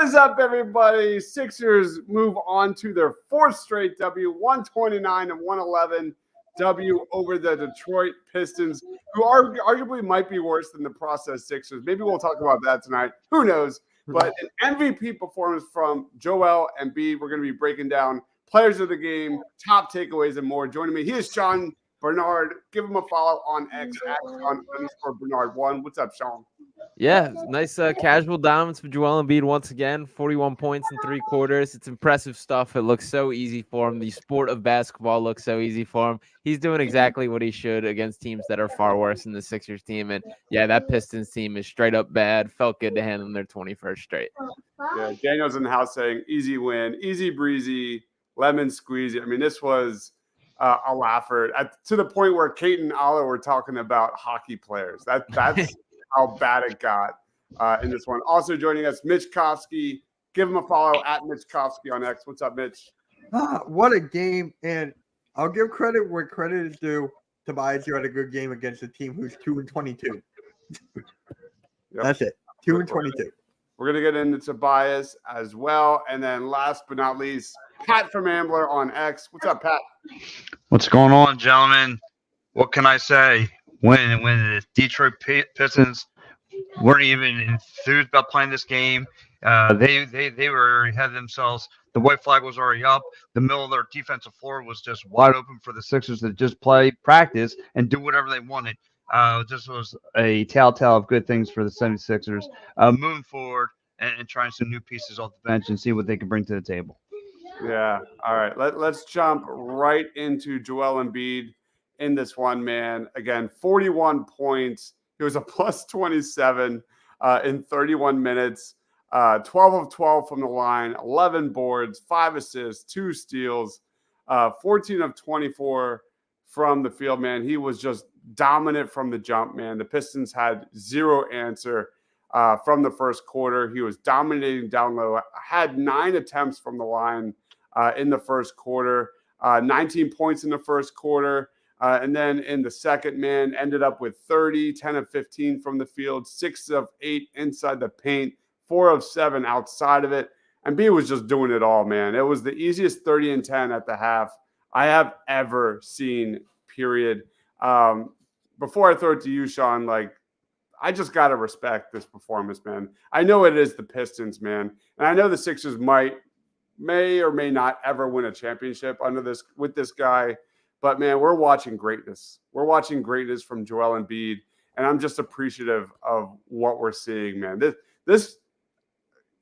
is up, everybody? Sixers move on to their fourth straight W, 129-111 W over the Detroit Pistons, who arguably might be worse than the process Sixers. Maybe we'll talk about that tonight. Who knows? But an MVP performance from Joel Embiid. We're going to be breaking down players of the game, top takeaways, and more. Joining me, he is Sean Bernard. Give him a follow on X at Sean_Bernard1. What's up, Sean? Yeah, nice casual dominance for Joel Embiid once again. 41 points in 3 quarters. It's impressive stuff. It looks so easy for him. The sport of basketball looks so easy for him. He's doing exactly what he should against teams that are far worse than the Sixers team. And, yeah, that Pistons team is straight up bad. Felt good to hand them their 21st straight. Yeah, Daniel's in the house saying easy win, easy breezy, lemon squeezy. I mean, this was a laugher to the point where Kate and Ala were talking about hockey players. That's how bad it got in this one. Also joining us, Mitch Kofsky. Give him a follow at Mitch Kofsky on X. What's up, Mitch? What a game. And I'll give credit where credit is due. Tobias, you had a good game against a team who's 2-22. Yep. That's it. 2-22. We're going to get into Tobias as well. And then last but not least, Pat from Ambler on X. What's up, Pat? What's going on, gentlemen? What can I say? When the Detroit Pistons weren't even enthused about playing this game, they were already had themselves. The white flag was already up. The middle of their defensive floor was just wide open for the Sixers to just play, practice, and do whatever they wanted. This was a telltale of good things for the 76ers moving forward and trying some new pieces off the bench and see what they can bring to the table. Yeah. All right. Let's jump right into Joel Embiid in this one, man. Again, 41 points. He was a plus 27 in 31 minutes, 12 of 12 from the line, 11 boards, 5 assists, 2 steals, 14 of 24 from the field, man. He was just dominant from the jump, man. The Pistons had zero answer from the first quarter. He was dominating down low, had 9 attempts from the line in the first quarter, 19 points in the first quarter. And then in the second, man, ended up with 30, 10 of 15 from the field, 6 of 8 inside the paint, 4 of 7 outside of it. And B was just doing it all, man. It was the easiest 30 and 10 at the half I have ever seen, period. Before I throw it to you, Sean, I just got to respect this performance, man. I know it is the Pistons, man. And I know the Sixers may or may not ever win a championship with this guy. But, man, we're watching greatness. We're watching greatness from Joel Embiid, and I'm just appreciative of what we're seeing, man. It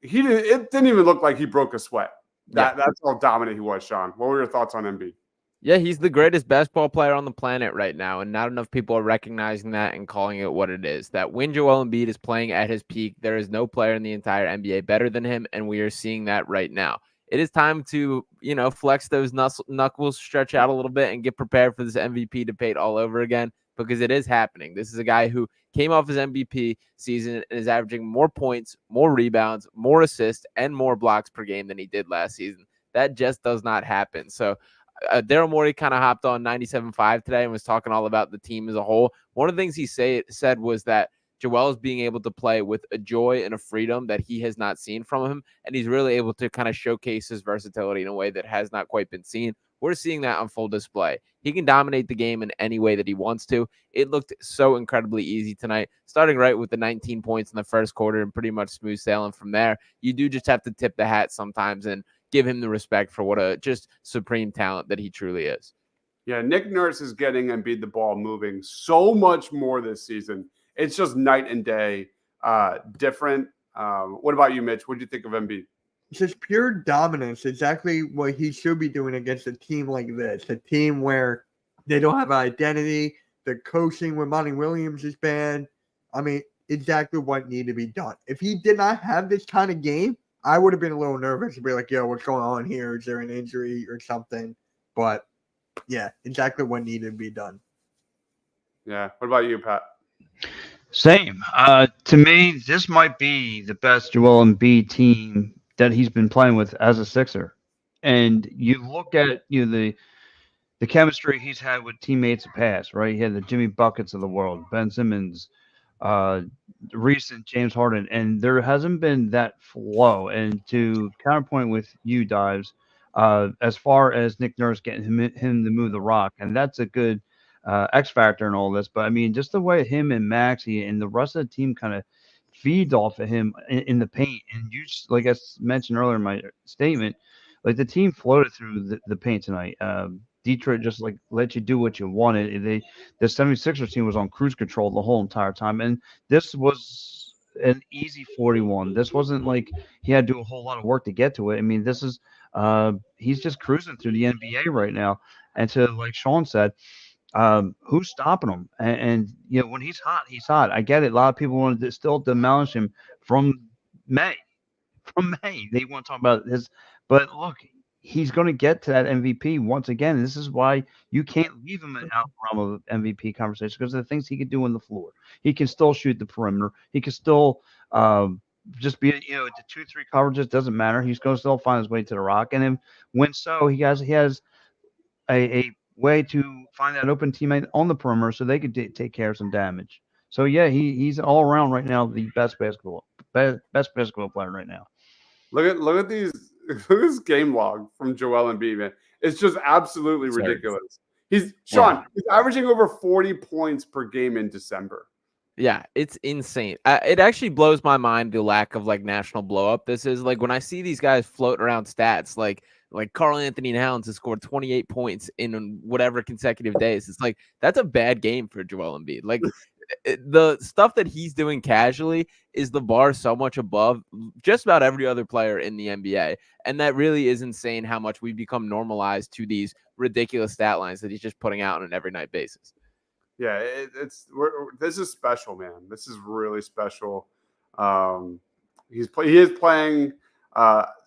didn't even look like he broke a sweat. That's how dominant he was, Sean. What were your thoughts on Embiid? Yeah, he's the greatest basketball player on the planet right now, and not enough people are recognizing that and calling it what it is. That when Joel Embiid is playing at his peak, there is no player in the entire NBA better than him, and we are seeing that right now. It is time to, flex those knuckles, stretch out a little bit, and get prepared for this MVP debate all over again, because it is happening. This is a guy who came off his MVP season and is averaging more points, more rebounds, more assists, and more blocks per game than he did last season. That just does not happen. So Daryl Morey kind of hopped on 97.5 today and was talking all about the team as a whole. One of the things he said was that Joel is being able to play with a joy and a freedom that he has not seen from him, and he's really able to kind of showcase his versatility in a way that has not quite been seen. We're seeing that on full display. He can dominate the game in any way that he wants to. It looked so incredibly easy tonight, starting right with the 19 points in the first quarter and pretty much smooth sailing from there. You do just have to tip the hat sometimes and give him the respect for what a just supreme talent that he truly is. Yeah, Nick Nurse is getting Embiid the ball moving so much more this season. It's just night and day different. What about you, Mitch? What do you think of Embiid? Just pure dominance, exactly what he should be doing against a team like this, a team where they don't have an identity. The coaching with Monty Williams is bad. I mean, exactly what needed to be done. If he did not have this kind of game, I would have been a little nervous to be like, yo, what's going on here? Is there an injury or something? But, yeah, exactly what needed to be done. Yeah. What about you, Pat? Same. To me, this might be the best Joel Embiid team that he's been playing with as a Sixer. And you look at the chemistry he's had with teammates in the past, right? He had the Jimmy Buckets of the world, Ben Simmons, recent James Harden, and there hasn't been that flow. And to counterpoint with you, Dives, as far as Nick Nurse getting him to move the rock, and that's a good X factor in all this. But I mean, just the way him and Maxey and the rest of the team kind of feeds off of him in the paint, and you like I mentioned earlier in my statement, like the team floated through the paint tonight. Detroit just like let you do what you wanted. The 76ers team was on cruise control the whole entire time, and this was an easy 41. This wasn't like he had to do a whole lot of work to get to it. I mean, this is he's just cruising through the NBA right now. And to like Sean said, who's stopping him? And you know, when he's hot, he's hot. I get it. A lot of people want to still demolish him from May. From May, they want to talk about his, but look, he's going to get to that MVP once again. And this is why you can't leave him out the realm of MVP conversation because of the things he can do on the floor. He can still shoot the perimeter. He can still just be, you know, the 2-3 coverages doesn't matter. He's going to still find his way to the rock. And then when so, he has a way to find that open teammate on the perimeter so they could take care of some damage. So yeah, he's all around right now the best basketball player right now. Look at these. Look at this game log from Joel Embiid, man. It's just absolutely ridiculous. He's averaging over 40 points per game in December. Yeah, it's insane. It actually blows my mind the lack of like national blow up. This is like when I see these guys float around stats like Karl Anthony Towns has scored 28 points in whatever consecutive days. It's like that's a bad game for Joel Embiid. Like the stuff that he's doing casually is the bar so much above just about every other player in the NBA. And that really is insane how much we've become normalized to these ridiculous stat lines that he's just putting out on an every night basis. Yeah, this is special, man. This is really special. He is playing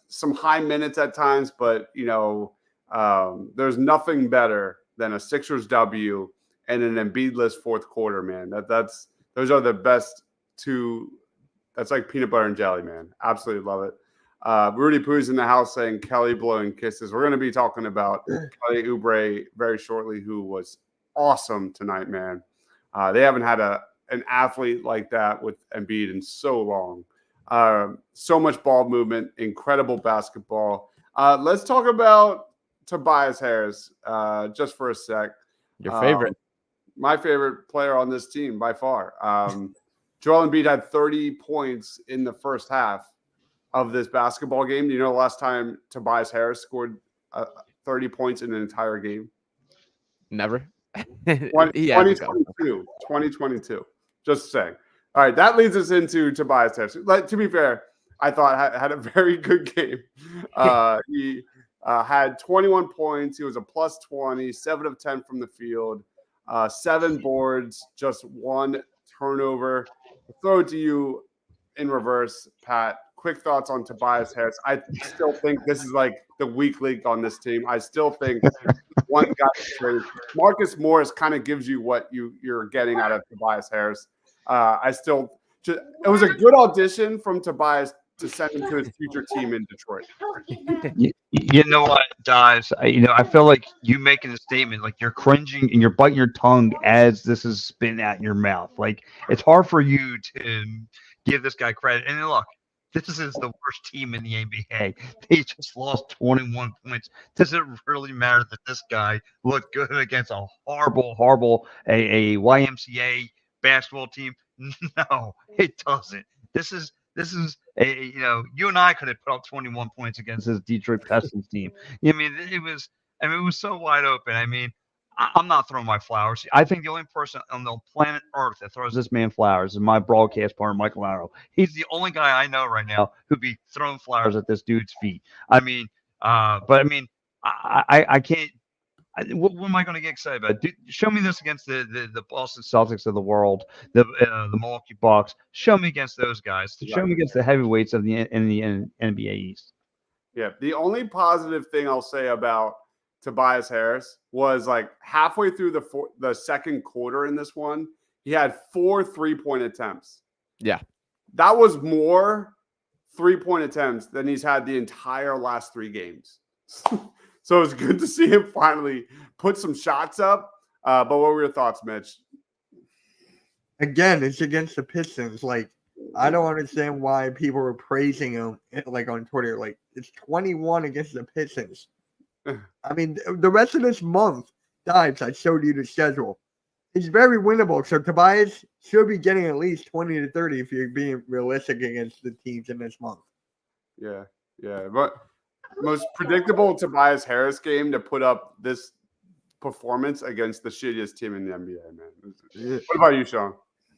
some high minutes at times, but you know, there's nothing better than a Sixers W and an Embiid-less fourth quarter, man. Those are the best two. That's like peanut butter and jelly, man. Absolutely love it. Rudy Poo's in the house saying Kelly blowing kisses. We're going to be talking about Kelly Oubre very shortly, who was awesome tonight, man. They haven't had an athlete like that with Embiid in so long. So much ball movement, incredible basketball. Let's talk about Tobias Harris just for a sec. Your favorite. My favorite player on this team by far. Joel Embiid had 30 points in the first half of this basketball game. Do you know the last time Tobias Harris scored 30 points in an entire game? Never. 2022. Just saying. All right, that leads us into Tobias Harris. To be fair, I thought had a very good game. He had 21 points. He was a plus 20, 7 of 10 from the field, 7 boards, just 1 turnover. I'll throw it to you in reverse, Pat. Quick thoughts on Tobias Harris. I still think this is like the weak link on this team. I still think one guy trade. Marcus Morris kind of gives you what you're getting out of Tobias Harris. It was a good audition from Tobias to send him to his future team in Detroit. You know what, Dives? I feel like you making a statement, like you're cringing and you're biting your tongue as this is spitting out your mouth. Like it's hard for you to give this guy credit. And look, this is the worst team in the NBA. They just lost 21 points. Does it really matter that this guy looked good against a horrible a YMCA basketball team? No, it doesn't. This is you and I could have put up 21 points against this Detroit Pistons team. I mean, it was so wide open. I mean, I'm not throwing my flowers. I think the only person on the planet Earth that throws this man flowers is my broadcast partner, Michael Arrow. He's the only guy I know right now who'd be throwing flowers at this dude's feet. I mean, I can't. What am I going to get excited about? Show me this against the Boston Celtics of the world, the Milwaukee Bucks. Show me against those guys. Show me against the heavyweights of the NBA East. Yeah, the only positive thing I'll say about Tobias Harris was like halfway through the second quarter in this one, he had 4 3-point attempts. Yeah, that was more 3-point attempts than he's had the entire last 3 games. So it's good to see him finally put some shots up. But what were your thoughts, Mitch? again, it's against the Pistons. Like, I don't understand why people are praising him like on Twitter. Like, it's 21 against the Pistons. I mean, the rest of this month, Dives, I showed you the schedule. It's very winnable. So Tobias should be getting at least 20 to 30 if you're being realistic against the teams in this month. Yeah. But most predictable Tobias Harris game to put up this performance against the shittiest team in the NBA, man. What about you, Sean?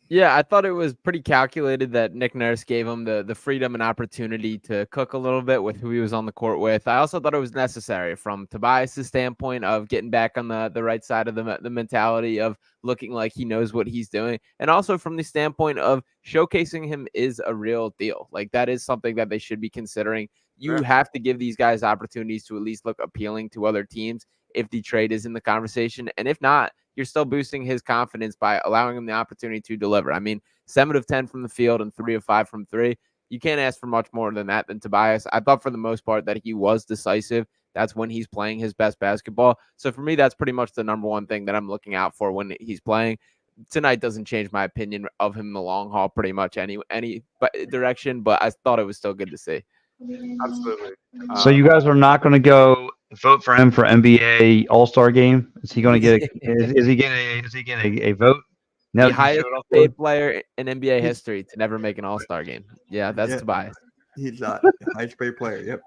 Yeah, I thought it was pretty calculated that Nick Nurse gave him the freedom and opportunity to cook a little bit with who he was on the court with. I also thought it was necessary from Tobias' standpoint of getting back on the right side of the mentality of looking like he knows what he's doing. And also from the standpoint of showcasing him is a real deal. Like, that is something that they should be considering. You have to give these guys opportunities to at least look appealing to other teams if the trade is in the conversation. And if not, you're still boosting his confidence by allowing him the opportunity to deliver. I mean, 7 of 10 from the field and 3 of 5 from 3. You can't ask for much more than that than Tobias. I thought for the most part that he was decisive. That's when he's playing his best basketball. So for me, that's pretty much the number one thing that I'm looking out for when he's playing. Tonight doesn't change my opinion of him in the long haul pretty much any direction, but I thought it was still good to see. Absolutely. So you guys are not going to go vote for him for NBA All-Star game? Is he going to get is he getting a vote? The highest paid player in NBA history to never make an All-Star game. Yeah, that's Tobias. He's not the highest paid player. Yep.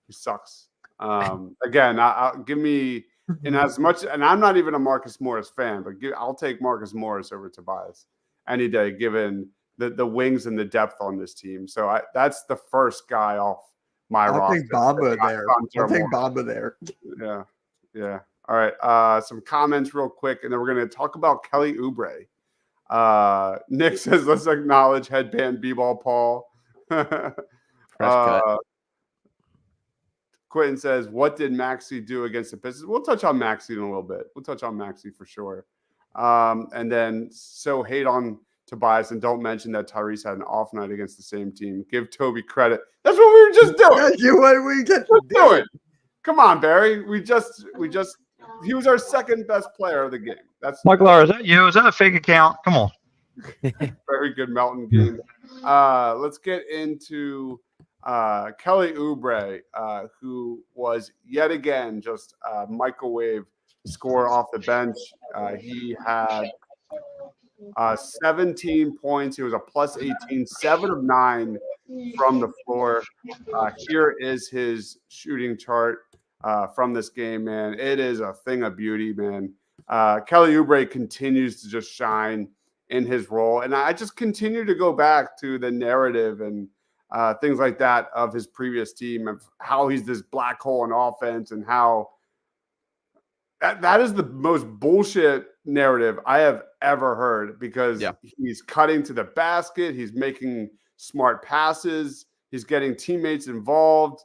He sucks. Again, I'll give me in as much, and I'm not even a Marcus Morris fan, but I'll take Marcus Morris over Tobias any day, given the wings and the depth on this team. So that's the first guy off my roster. I'll take Bamba there. I'll take Bamba there. Yeah. All right. Some comments real quick, and then we're going to talk about Kelly Oubre. Nick says, let's acknowledge headband B-ball Paul. Quentin says, what did Maxey do against the Pistons? We'll touch on Maxey in a little bit. We'll touch on Maxey for sure. And then hate on Tobias and don't mention that Tyrese had an off night against the same team. Give Toby credit. That's what we were just doing. That's what we just doing. Come on, Barry. We just he was our second best player of the game. That's Michael, is that you? Is that a fake account? Come on. Very good Melton game. Let's get into Kelly Oubre, who was yet again just a microwave score off the bench. He had 17 points. He was a plus 18, 7 of 9 from the floor. Here is his shooting chart from this game, man. It is a thing of beauty, man. Kelly Oubre continues to just shine in his role. And I just continue to go back to the narrative and things like that of his previous team, of how he's this black hole in offense and how that is the most bullshit narrative I have ever heard, because he's cutting to the basket. He's making smart passes. He's getting teammates involved.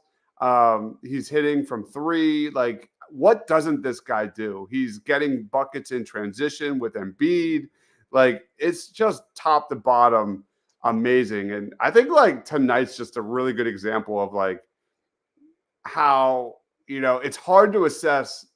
He's hitting from 3. Like, what doesn't this guy do? He's getting buckets in transition with Embiid. Like, it's just top to bottom amazing. And I think like tonight's just a really good example of like how, it's hard to assess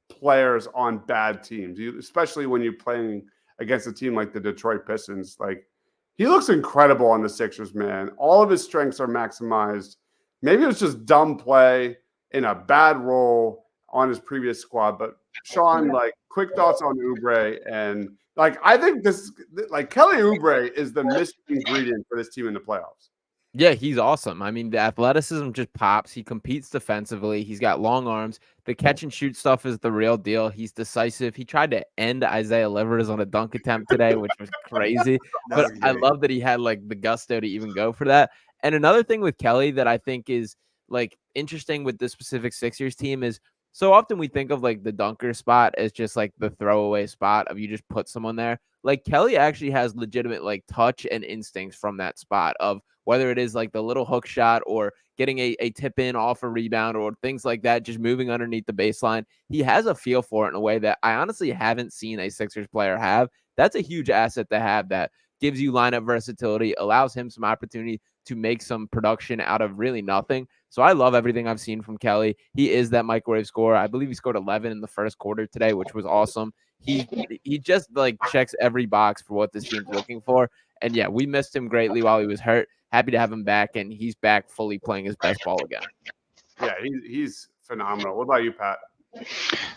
players on bad teams, especially when you're playing against a team like the Detroit Pistons. Like, he looks incredible on the Sixers, man. All of his strengths are maximized. Maybe it was just dumb play in a bad role on his previous squad. But Sean, like, quick thoughts on Oubre. And like, I think Kelly Oubre is the missing ingredient for this team in the playoffs. Yeah, he's awesome. I mean, the athleticism just pops. He competes defensively. He's got long arms. The catch and shoot stuff is the real deal. He's decisive. He tried to end Isaiah Livers on a dunk attempt today, which was crazy. But I love that he had like the gusto to even go for that. And another thing with Kelly that I think is like interesting with this specific Sixers team is so often we think of like the dunker spot as just like the throwaway spot of you just put someone there. Like, Kelly actually has legitimate like touch and instincts from that spot of whether it is like the little hook shot or getting a tip in off a rebound or things like that, just moving underneath the baseline. He has a feel for it in a way that I honestly haven't seen a Sixers player have. That's a huge asset to have that gives you lineup versatility, allows him some opportunity to make some production out of really nothing. So I love everything I've seen from Kelly. He is that microwave scorer. I believe he scored 11 in the first quarter today, which was awesome. He just like checks every box for what this team's looking for. And yeah, we missed him greatly while he was hurt. Happy to have him back, and he's back fully playing his best ball again. Yeah, he's phenomenal. What about you, Pat?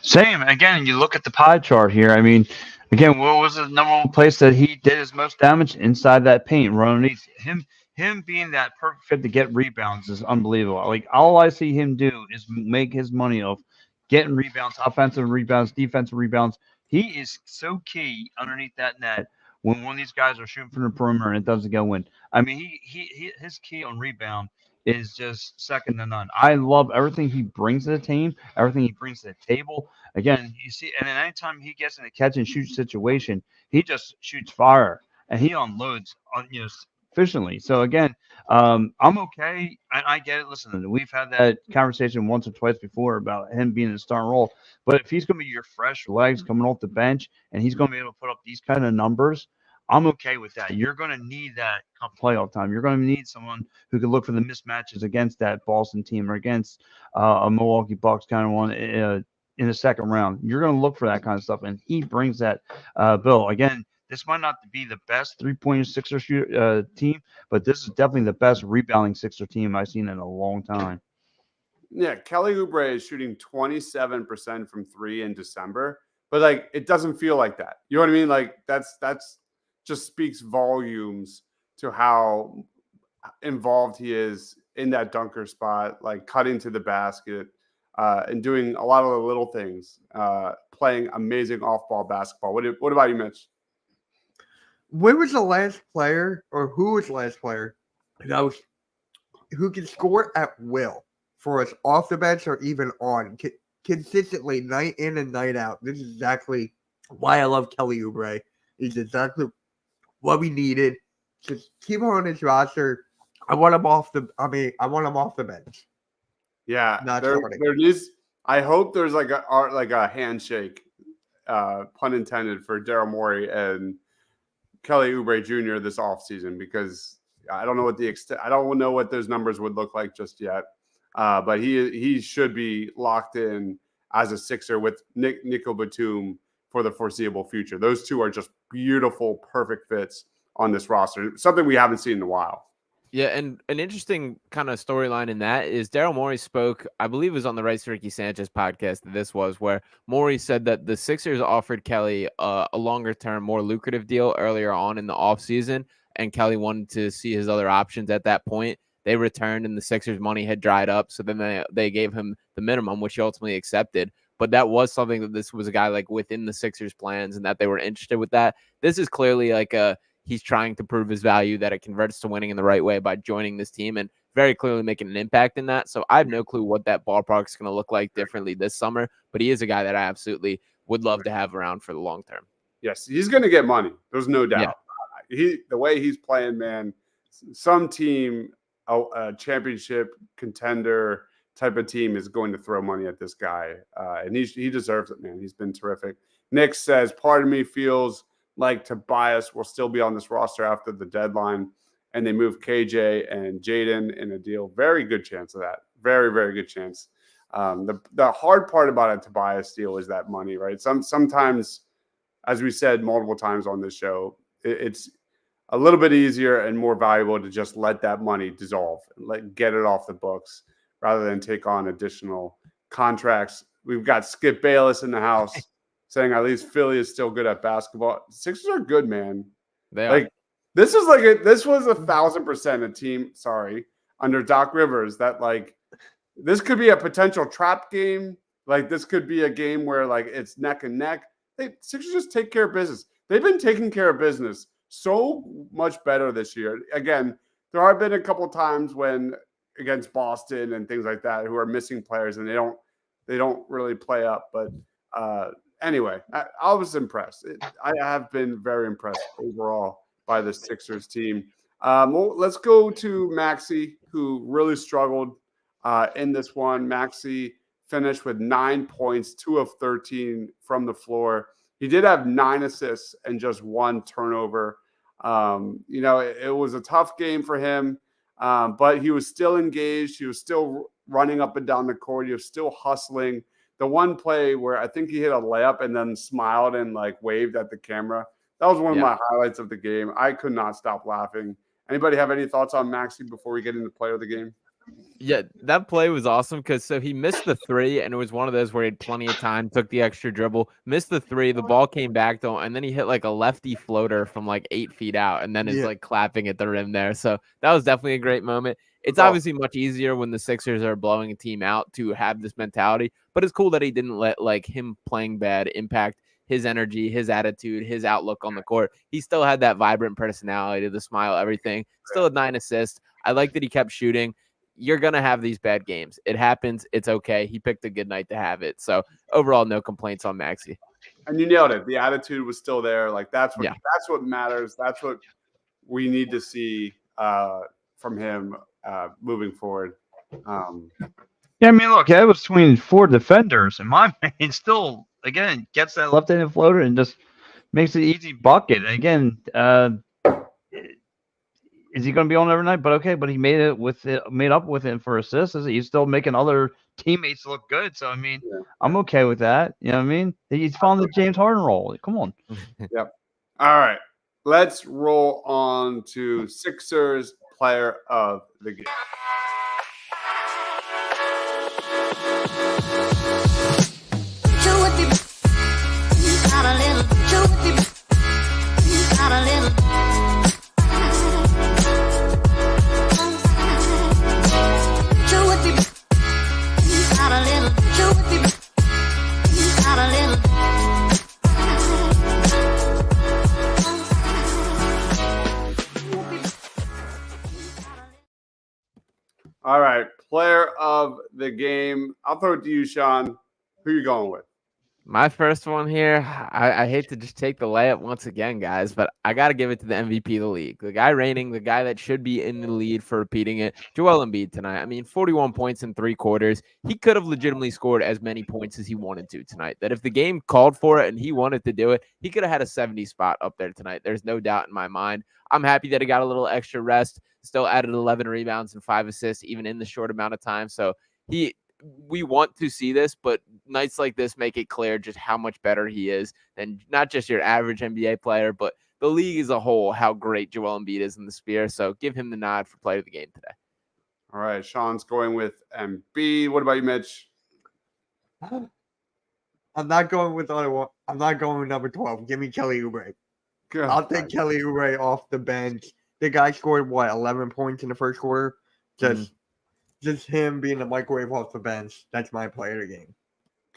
Same. Again, you look at the pie chart here. I mean, again, what was the number one place that he did his most damage? Inside that paint, right underneath him. Him being that perfect fit to get rebounds is unbelievable. Like, all I see him do is make his money off getting rebounds, offensive rebounds, defensive rebounds. He is so key underneath that net when one of these guys are shooting from the perimeter and it doesn't go in. I mean, his key on rebound is just second to none. I love everything he brings to the team, everything he brings to the table. Again, you see, and then anytime he gets in a catch and shoot situation, he just shoots fire and he unloads on efficiently. So again, I'm okay. I get it. Listen, we've had that conversation once or twice before about him being in the starting role. But if he's going to be your fresh legs coming off the bench and he's going to be able to put up these kind of numbers, I'm okay with that. You're going to need that come playoff time. You're going to need someone who can look for the mismatches against that Boston team or against a Milwaukee Bucks kind of one in the second round. You're going to look for that kind of stuff, and he brings that bill. Again, this might not be the best three-point Sixer team, but this is definitely the best rebounding Sixer team I've seen in a long time. Yeah, Kelly Oubre is shooting 27% from three in December, but like it doesn't feel like that. You know what I mean? Like that's just speaks volumes to how involved he is in that dunker spot, like cutting to the basket and doing a lot of the little things, playing amazing off-ball basketball. What about you, Mitch? When was the last player, or who was the last player who can score at will for us off the bench or even on consistently night in and night out? This is exactly why I love Kelly Oubre. He's exactly what we needed. Just keep him on his roster. I want him off the bench. Yeah, Not there starting. is. I hope there's like a handshake, pun intended, for Daryl Morey and Kelly Oubre Jr. this offseason, because I don't know what I don't know what those numbers would look like just yet. But he should be locked in as a Sixer with Nico Batum for the foreseeable future. Those two are just beautiful, perfect fits on this roster. Something we haven't seen in a while. Yeah, and an interesting kind of storyline in that is Daryl Morey spoke, I believe it was on the Rice Ricky Sanchez podcast that this was, where Morey said that the Sixers offered Kelly a longer-term, more lucrative deal earlier on in the offseason, and Kelly wanted to see his other options at that point. They returned, and the Sixers' money had dried up, so then they gave him the minimum, which he ultimately accepted. But that was something that this was a guy like within the Sixers' plans and that they were interested with that. This is clearly like he's trying to prove his value, that it converts to winning in the right way by joining this team and very clearly making an impact in that. So I have no clue what that ballpark is going to look like differently this summer, but he is a guy that I absolutely would love to have around for the long term. Yes, he's going to get money. There's no doubt. Yeah. The way he's playing, man, some team, a championship contender type of team is going to throw money at this guy. And he deserves it, man. He's been terrific. Nick says, part of me feels like Tobias will still be on this roster after the deadline, and they move KJ and Jaden in a deal. Very good chance of that. Very, very good chance. The hard part about a Tobias deal is that money, right? Sometimes, as we said multiple times on this show, it's a little bit easier and more valuable to just let that money dissolve, get it off the books, rather than take on additional contracts. We've got Skip Bayless in the house saying at least Philly is still good at basketball. Sixers are good, man. They are. This was 1,000% a team, under Doc Rivers, that this could be a potential trap game. This could be a game where it's neck and neck. Sixers just take care of business. They've been taking care of business so much better this year. Again, there have been a couple of times when against Boston and things like that, who are missing players and they don't really play up. But anyway, I was impressed. I have been very impressed overall by the Sixers team. Well, let's go to Maxey, who really struggled in this one. Maxey finished with 9 points, 2 of 13 from the floor. He did have 9 assists and just 1 turnover. It was a tough game for him. But he was still engaged. He was still running up and down the court. He was still hustling. The one play where I think he hit a layup and then smiled and like waved at the camera. That was one of my highlights of the game. I could not stop laughing. Anybody have any thoughts on Maxey before we get into player of the game? Yeah, that play was awesome because he missed the three, and it was one of those where he had plenty of time, took the extra dribble, missed the three, the ball came back to him, and then he hit like a lefty floater from like 8 feet out, and then is like clapping at the rim there. So that was definitely a great moment. It's obviously much easier when the Sixers are blowing a team out to have this mentality, but it's cool that he didn't let like him playing bad impact his energy, his attitude, his outlook on the court. He still had that vibrant personality, the smile, everything. Still had 9 assists. I like that he kept shooting. You're going to have these bad games. It happens. It's okay. He picked a good night to have it. So overall, no complaints on Maxey. And you nailed it. The attitude was still there. Like that's what matters. That's what we need to see from him moving forward. Yeah, I mean, look, that was between 4 defenders, and my man still, again, gets that left-handed floater and just makes an easy bucket. Again, is he going to be on every night? But okay, but he made up with it for assists. He's still making other teammates look good. So I mean, I'm okay with that. You know what I mean? He's following the James Harden role. Come on. Yep. All right, let's roll on to Sixers player of the game. All right, player of the game. I'll throw it to you, Sean. Who are you going with? My first one here, I hate to just take the layup once again, guys, but I got to give it to the MVP of the league. The guy reigning, the guy that should be in the lead for repeating it, Joel Embiid tonight. I mean, 41 points in 3 quarters. He could have legitimately scored as many points as he wanted to tonight. That if the game called for it and he wanted to do it, he could have had a 70 spot up there tonight. There's no doubt in my mind. I'm happy that he got a little extra rest, still added 11 rebounds and 5 assists, even in the short amount of time. So we want to see this, but nights like this make it clear just how much better he is than not just your average NBA player, but the league as a whole, how great Joel Embiid is in the sphere. So give him the nod for player of the game today. All right, Sean's going with Embiid. What about you, Mitch? I'm not going with other one. I'm not going with number 12. Give me Kelly Oubre. I'll take Kelly Oubre off the bench. The guy scored 11 points in the first quarter. Just him being a microwave off the bench. That's my player of the game.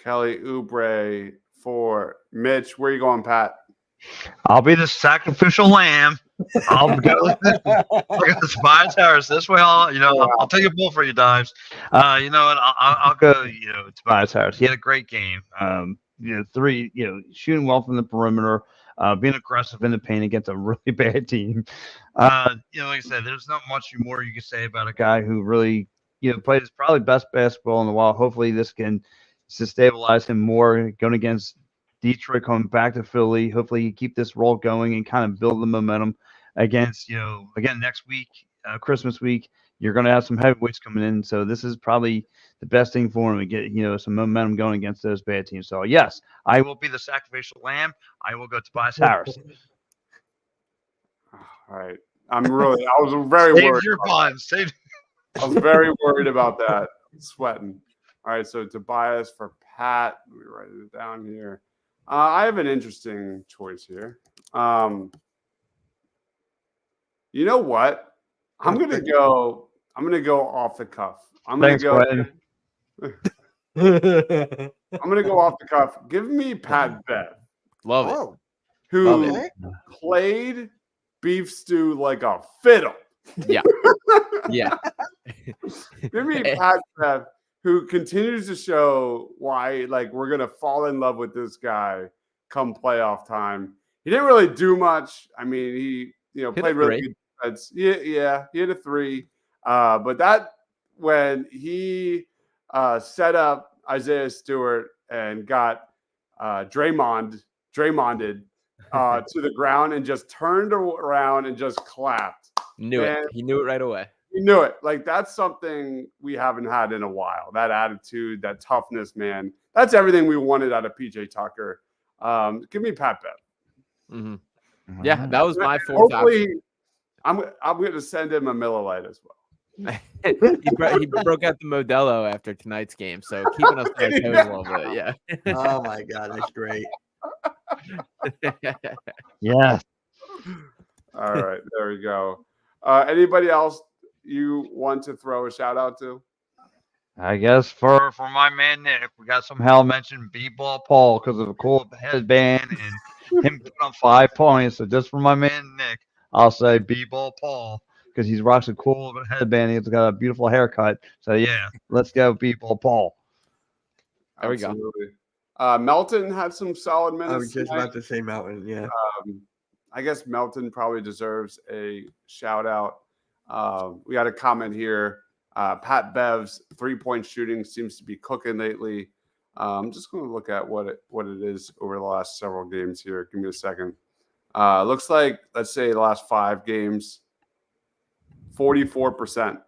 Kelly Oubre for Mitch. Where are you going, Pat? I'll be the sacrificial lamb. I'll go with Tobias Harris. This way, I'll take a bull for you, Dives. You know what? I'll go. Tobias Harris. He had a great game. Shooting well from the perimeter, being aggressive in the paint against a really bad team. Like I said, there's not much more you can say about a guy who really, played his probably best basketball in a while. Hopefully, this can stabilize him more going against Detroit, coming back to Philly. Hopefully, you keep this roll going and kind of build the momentum against, again, next week, Christmas week, you're going to have some heavyweights coming in. So this is probably the best thing for him to get, some momentum going against those bad teams. So, yes, I will be the sacrificial lamb. I will go to Tobias Harris. All right. I was very worried. Your fun. Save. I was very worried about that. Sweating. All right. So Tobias for Pat. Let me write it down here. I have an interesting choice here. You know what? I'm gonna go off the cuff. I'm gonna go off the cuff. Give me Pat Bev. Love it. Who played beef stew like a fiddle. Yeah. Yeah. Give me Pat Bev, who continues to show why we're gonna fall in love with this guy come playoff time. He didn't really do much. I mean, he played really good defense. Yeah, he hit a 3. But that when he set up Isaiah Stewart and got Draymonded to the ground and just turned around and just clapped. He knew it right away. You knew it. Like, that's something we haven't had in a while. That attitude, that toughness, man. That's everything we wanted out of PJ Tucker. Give me Pat Bev. Mm-hmm. Yeah, that was my fourth Hopefully, option. I'm going to send him a Miller Lite as well. he broke out the Modelo after tonight's game, so keeping us on our toes a little bit. Yeah. Oh my God, that's great. Yeah. All right, there we go. Anybody else you want to throw a shout out to? I guess for my man Nick, we got somehow mentioned B-Ball Paul because of a cool headband and him putting on 5 points. So just for my man Nick, I'll say B-Ball Paul because he's rocks a cool headband. He's got a beautiful haircut. So yeah, let's go B-Ball Paul. There we go. Absolutely. Melton had some solid minutes. I was just tonight. about to say Mountain. Yeah. I guess Melton probably deserves a shout out. We got a comment here. Pat Bev's 3-point shooting seems to be cooking lately. I'm just going to look at what it is over the last several games here. Give me a second. Looks like, let's say, the last 5 games, 44%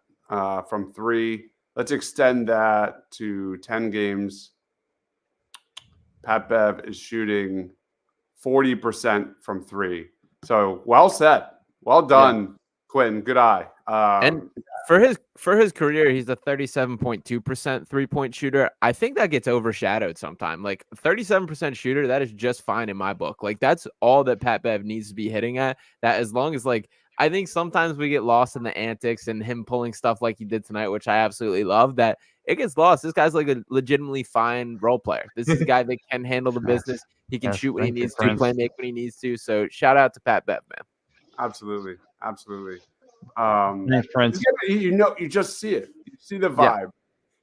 from 3. Let's extend that to 10 games. Pat Bev is shooting 40% from 3. So well said. Well done, Quinn. Good eye. And for his career, he's a 37.2% 3-point shooter. I think that gets overshadowed sometime. Like 37% shooter, that is just fine in my book. Like that's all that Pat Bev needs to be hitting at. That as long as like I think sometimes we get lost in the antics and him pulling stuff like he did tonight, which I absolutely love. That it gets lost. This guy's like a legitimately fine role player. This is a guy that can handle the business. He can shoot when he needs to, play make when he needs to. So shout out to Pat Bev, man. Absolutely. Thanks, Prince. You just see it. You see the vibe. Yeah.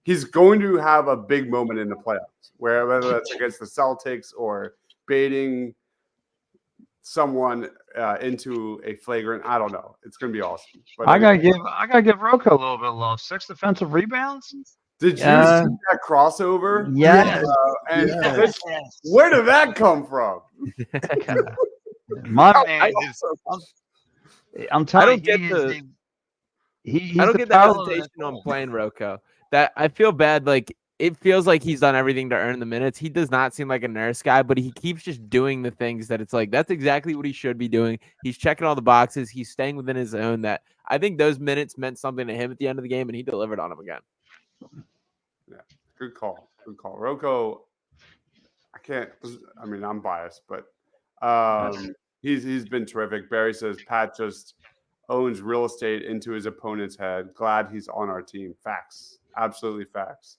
He's going to have a big moment in the playoffs, whether that's against the Celtics or baiting someone into a flagrant. I don't know. It's going to be awesome. But I gotta give Rocco a little bit of love. 6 defensive rebounds. Did you see that crossover? Yes. Where did that come from? My man I'm telling you, I don't get the hesitation on playing Rocco. That I feel bad. Like it feels like he's done everything to earn the minutes. He does not seem like a nurse guy, but he keeps just doing the things that it's like that's exactly what he should be doing. He's checking all the boxes. He's staying within his zone. That I think those minutes meant something to him at the end of the game, and he delivered on them again. Yeah, good call. Rocco, I'm biased, but he's been terrific. Barry says Pat just owns real estate into his opponent's head. Glad he's on our team. Facts. Absolutely facts.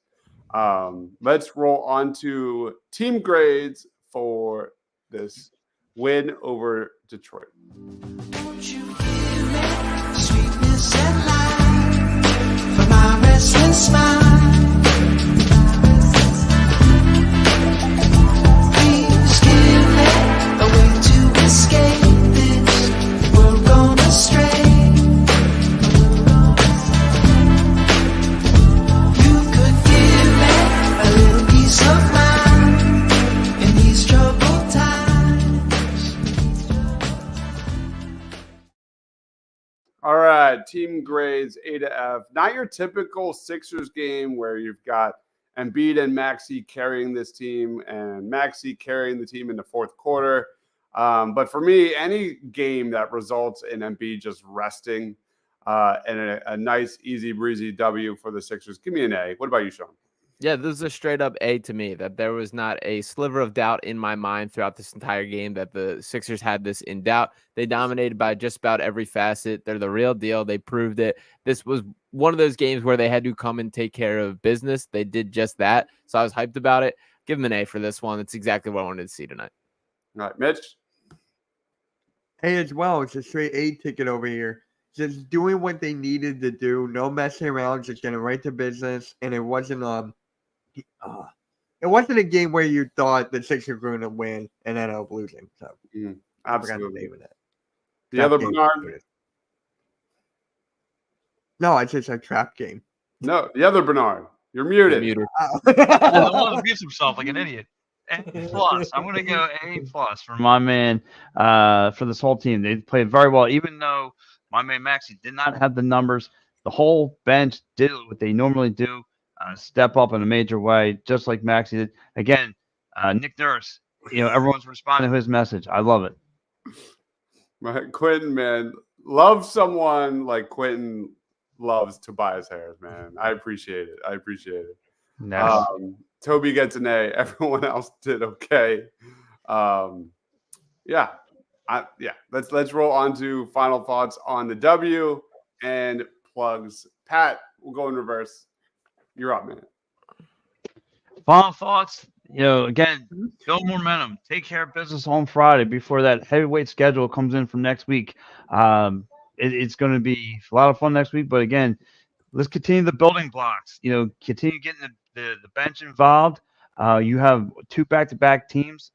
Let's roll on to team grades for this win over Detroit. Don't you hear it? Sweetness and light for my restless mind. Please give me a way to escape this world gone astray. You could give me a little peace of mind in these troubled times. All right, team grades A to F. Not your typical Sixers game where you've got Embiid and Maxey carrying this team and Maxey carrying the team in the fourth quarter. But for me, any game that results in Embiid just resting and a nice, easy breezy W for the Sixers, give me an A. What about you, Sean? Yeah, this is a straight up A to me, that there was not a sliver of doubt in my mind throughout this entire game that the Sixers had this in doubt. They dominated by just about every facet. They're the real deal. They proved it. This was one of those games where they had to come and take care of business. They did just that. So I was hyped about it. Give them an A for this one. It's exactly what I wanted to see tonight. All right, Mitch? A as well. It's a straight A ticket over here. Just doing what they needed to do. No messing around. Just getting right to business. And it wasn't a game where you thought the Sixers were going to win and ended up losing. So absolutely. The Trap other game. Bernard? No, it's just a trap game. No, the other Bernard. You're muted. Muted. The one who beats himself like an idiot. A plus. I'm gonna go A plus for my man. For this whole team, they played very well. Even though my man Maxey did not have the numbers, the whole bench did what they normally do, step up in a major way, just like Maxey did. Again, Nick Nurse, everyone's responding to his message. I love it. Quentin, man, love someone like Quentin loves Tobias Harris, man. I appreciate it. Nice. Toby gets an A. Everyone else did okay. Yeah. Let's roll on to final thoughts on the W and plugs. Pat, we'll go in reverse. You're up, man. Final thoughts. Again, build momentum. Take care of business on Friday before that heavyweight schedule comes in from next week. It's going to be a lot of fun next week. But again, let's continue the building blocks. Continue getting the bench involved. You have 2 back-to-back teams,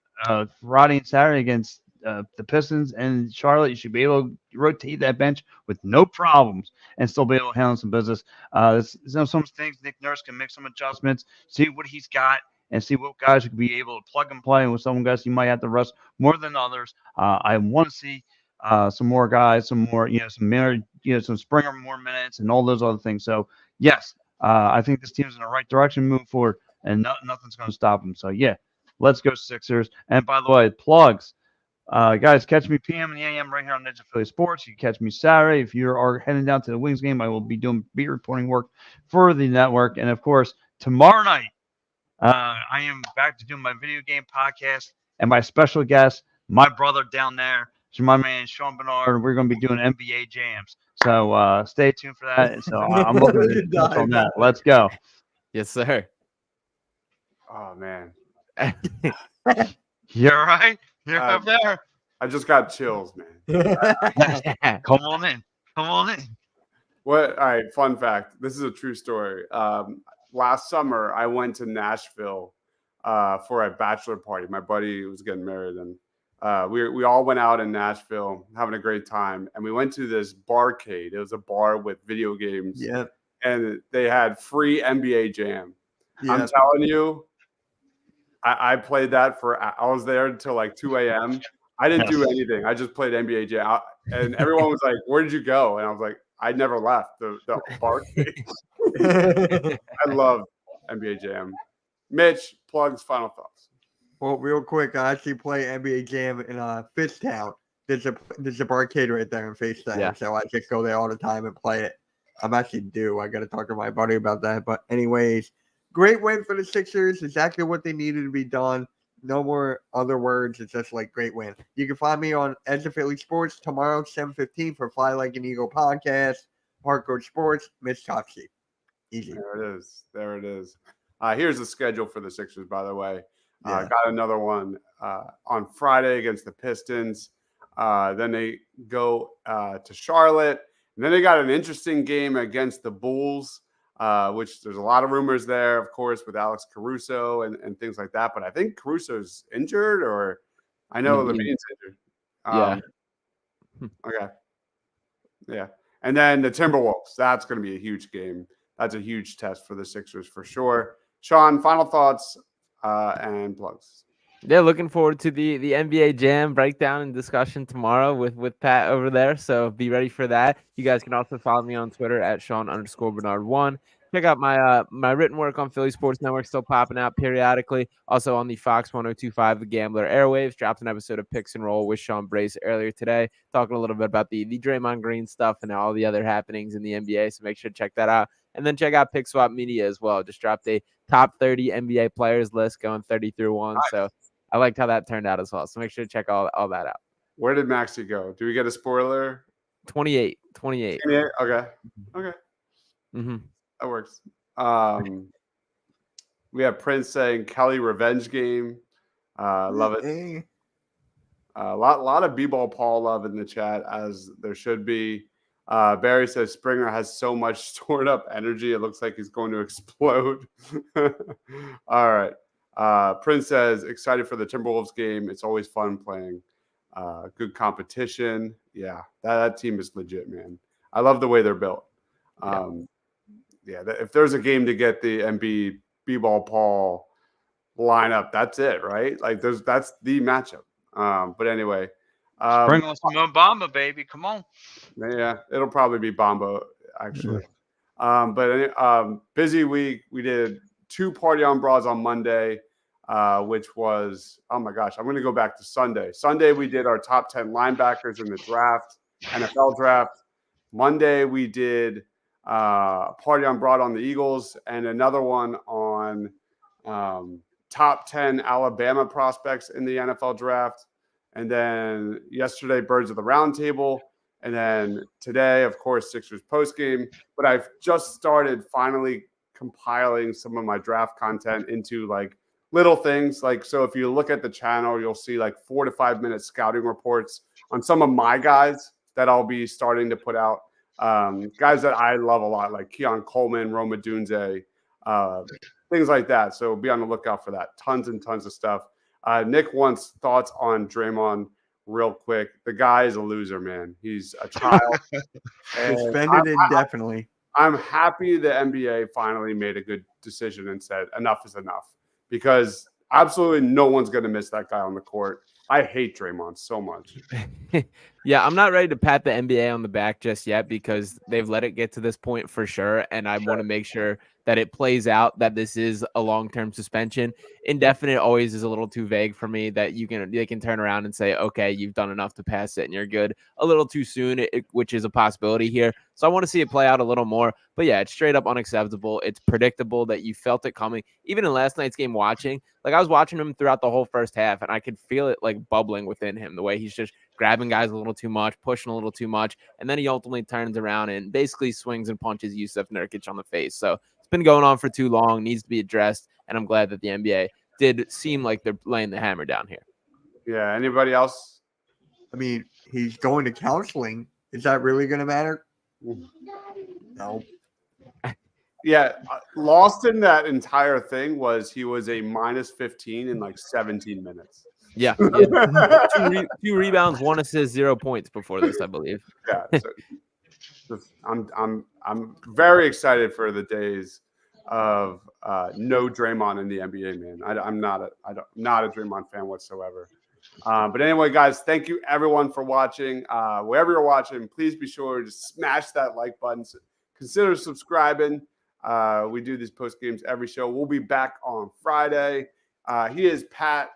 Friday and Saturday against the Pistons and Charlotte. You should be able to rotate that bench with no problems and still be able to handle some business. Some things Nick Nurse can make some adjustments, see what he's got, and see what guys could be able to plug and play. And with some guys, you might have to rest more than others. I want to see some more guys, some Springer more minutes, and all those other things. So yes, I think this team's in the right direction, moving forward, and nothing's going to stop them. So yeah, let's go Sixers. And by the way, plugs. Guys, catch me PM and AM right here on Ninja Philly Sports. You can catch me Saturday. If you are heading down to the Wings game, I will be doing beat reporting work for the network. And of course, tomorrow night, I am back to doing my video game podcast. And my special guest, my brother down there, is my man Sean Bernard. We're going to be doing NBA jams. So stay tuned for that. So I'm looking to touch on that. Let's go. Yes, sir. Oh, man. You all right? You're up there. I just got chills, man. Come on in. What? All right. Fun fact. This is a true story. Last summer, I went to Nashville for a bachelor party. My buddy was getting married, and we all went out in Nashville having a great time. And we went to this barcade. It was a bar with video games. Yeah. And they had free NBA Jam. Yeah. I'm telling you, I played that I was there until like 2 a.m. I didn't do anything. I just played NBA Jam. And everyone was like, "Where did you go?" And I was like, "I never left the barcade." I love NBA Jam. Mitch, plugs, final thoughts. Well, real quick, I actually play NBA Jam in Fishtown. There's a barcade right there in Fishtown, Yeah. so I just go there all the time and play it. I'm actually due. I got to talk to my buddy about that. But anyways, great win for the Sixers. Exactly what they needed to be done. No more other words. It's just like great win. You can find me on Edge of Philly Sports tomorrow, 7:15 for Fly Like an Eagle podcast. Hardcore Sports, Mitch Topsy. Easy. There it is. Here's the schedule for the Sixers, by the way. Yeah. Got another one on Friday against the Pistons. Then they go to Charlotte. And then they got an interesting game against the Bulls, which there's a lot of rumors there, of course, with Alex Caruso and things like that. But I think Caruso's injured, or I know Levine's injured. Yeah. Okay. Yeah. And then the Timberwolves. That's going to be a huge game. That's a huge test for the Sixers for sure. Sean, final thoughts and plugs. Yeah, looking forward to the NBA Jam breakdown and discussion tomorrow with Pat over there. So be ready for that. You guys can also follow me on Twitter at Sean_Bernard1. Check out my written work on Philly Sports Network, still popping out periodically. Also on the Fox 102.5 The Gambler airwaves. Dropped an episode of Picks and Roll with Sean Brace earlier today, talking a little bit about the Draymond Green stuff and all the other happenings in the NBA. So make sure to check that out. And then check out Pick Swap Media as well. Just dropped a top 30 NBA players list going 30 through 1. Nice. So I liked how that turned out as well. So make sure to check all that out. Where did Maxey go? Do we get a spoiler? 28. Okay. Mm-hmm. That works. We have Prince saying Kelly revenge game. Love it. A lot of B-ball Paul love in the chat, as there should be. Barry says Springer has so much stored up energy. It looks like he's going to explode. All right. Prince says excited for the Timberwolves game. It's always fun playing. Good competition. Yeah, that team is legit, man. I love the way they're built. If there's a game to get the Embiid, B-ball Paul lineup, that's it, right? Like that's the matchup. But anyway, bring on some Bamba, baby. Come on. Yeah, it'll probably be Bamba, actually. Busy week. We did 2 Party on Bras on Monday, which was, oh my gosh, I'm going to go back to Sunday. Sunday, we did our top 10 linebackers in the draft, NFL draft. Monday, we did Party on Broad on the Eagles and another one on top 10 Alabama prospects in the NFL draft. And then yesterday, Birds of the Round Table. And then today, of course, Sixers postgame. But I've just started finally compiling some of my draft content into like little things. Like, so if you look at the channel, you'll see like 4 to 5 minute scouting reports on some of my guys that I'll be starting to put out. Guys that I love a lot, like Keon Coleman, Roma Dunze, things like that. So be on the lookout for that. Tons and tons of stuff. Nick wants thoughts on Draymond real quick. The guy is a loser, man. He's a child. Suspended indefinitely. I'm happy the NBA finally made a good decision and said enough is enough, because absolutely no one's going to miss that guy on the court. I hate Draymond so much. Yeah, I'm not ready to pat the NBA on the back just yet because they've let it get to this point for sure. And I want to make sure that it plays out, that this is a long-term suspension. Indefinite always is a little too vague for me, that they can turn around and say, okay, you've done enough to pass it and you're good. A little too soon, which is a possibility here. So I want to see it play out a little more. But yeah, it's straight up unacceptable. It's predictable that you felt it coming. Even in last night's game watching, like I was watching him throughout the whole first half and I could feel it like bubbling within him, the way he's just grabbing guys a little too much, pushing a little too much. And then he ultimately turns around and basically swings and punches Yusuf Nurkic on the face. So it's been going on for too long, needs to be addressed. And I'm glad that the NBA did seem like they're laying the hammer down here. Yeah. Anybody else? I mean, he's going to counseling. Is that really going to matter? No. Yeah. Lost in that entire thing was he was a minus 15 in like 17 minutes. Yeah. Two rebounds, 1 assist, 0 points before this, I believe. Yeah. So I'm very excited for the days of no Draymond in the NBA, man. I'm not a Draymond fan whatsoever. But anyway, guys, thank you everyone for watching. Wherever you're watching, please be sure to smash that like button. Consider subscribing. We do these post games every show. We'll be back on Friday. He is Pat.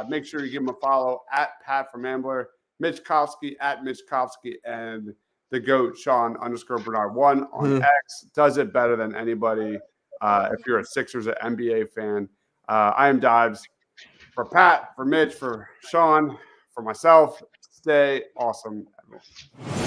Make sure you give him a follow at Pat from Ambler, Mitch Kofsky at Mitch Kofsky, and the GOAT Sean_Bernard1 on X. Does it better than anybody. If you're a Sixers or NBA fan, I am Dives. For Pat, for Mitch, for Sean, for myself, stay awesome, everyone.